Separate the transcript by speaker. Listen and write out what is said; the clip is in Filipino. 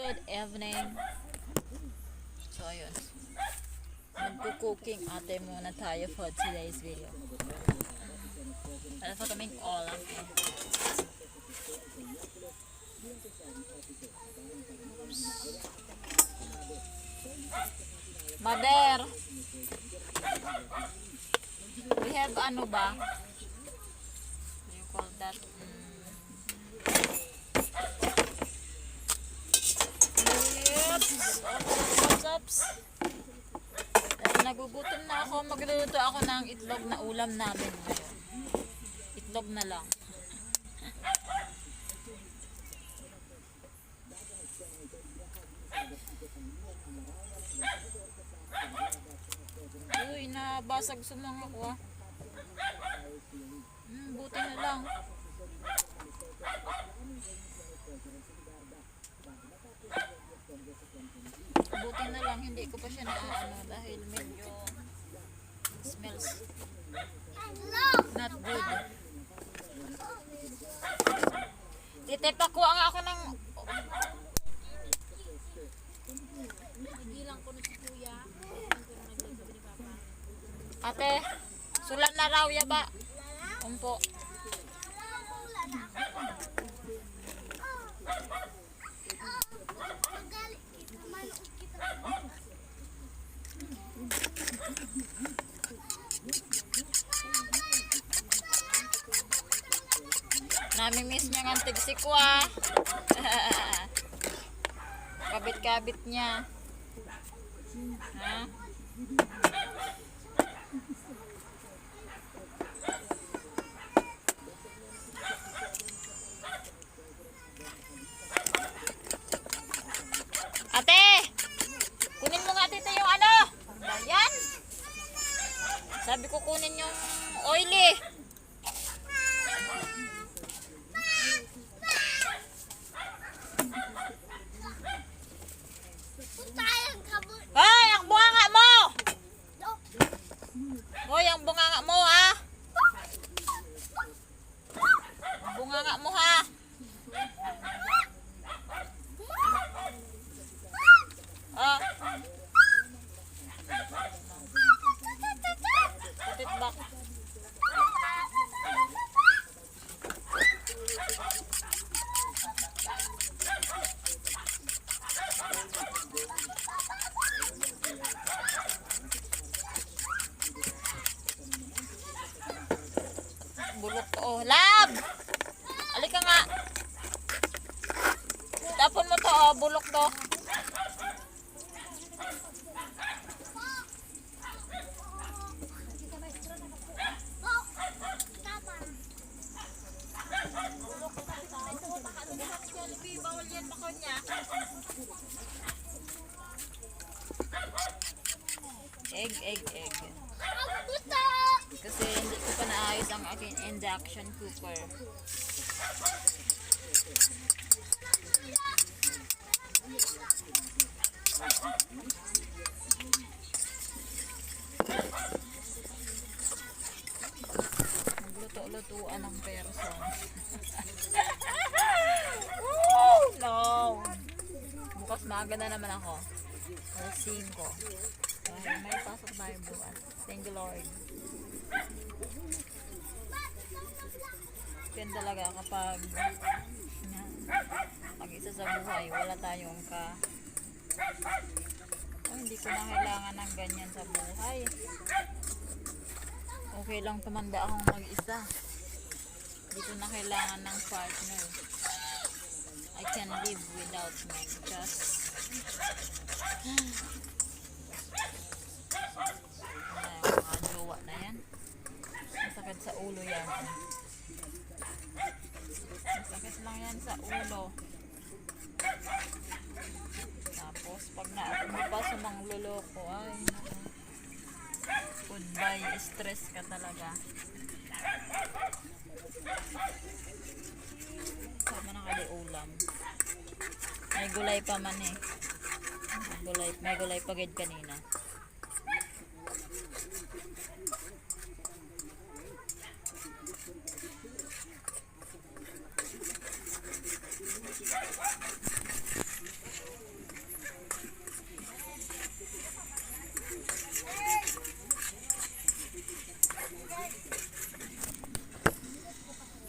Speaker 1: Good evening. So, ayun. Magko-cooking ate muna tayo for today's video. Ano pa kaming olam eh. Mother! We have ano ba? What do you call that? Ups. Dahil nagugutom na ako, magluluto ako ng itlog na ulam namin ngayon. Itlog na lang. Uy, nabasag sumang ako ah. Buti na lang. Buti na lang, hindi ko pa siya naaano dahil medyo smells not good. Tite, pakuha nga ako ng
Speaker 2: Igilang ko na si kuya.
Speaker 1: ate, sulat na raw ya ba? Umpo. Nami-miss niya ng tigsikwa. Kabit-kabit niya. Ha? Ate! Kunin mo nga tita yung ano? Ayan. Sabi ko kunin yung oily. Hoy, ang bunganga mo! Hoy, ang bunganga mo ha! Ang bunganga mo ha! Ah. Kapit back. Bulok to. Oh, lab! Alika nga. Tapon mo to, oh, bulok to. Bawal yan bako niya. Egg. Kasi hindi ko pa naayos ang aking induction cooker. Magluto-lutuan ng person. No. Bukas maaga na naman ako. Alas 5. Dahil may pasok tayo bukas. Thank you Lord. Yan talaga kapag isa sa buhay, wala tayong hindi ko na kailangan ng ganyan sa buhay. Okay lang tumanda akong mag-isa. Hindi ko na kailangan ng partner. I can live without me. Just mga jowa na yan. Masakit sa ulo yan. Masakit lang yan sa ulo. Tapos pag naakbo pa sa mga luloko, ay goodbye, stress ka talaga. Sama na kali ulam. May gulay pa man eh. May gulay pa gid kanina.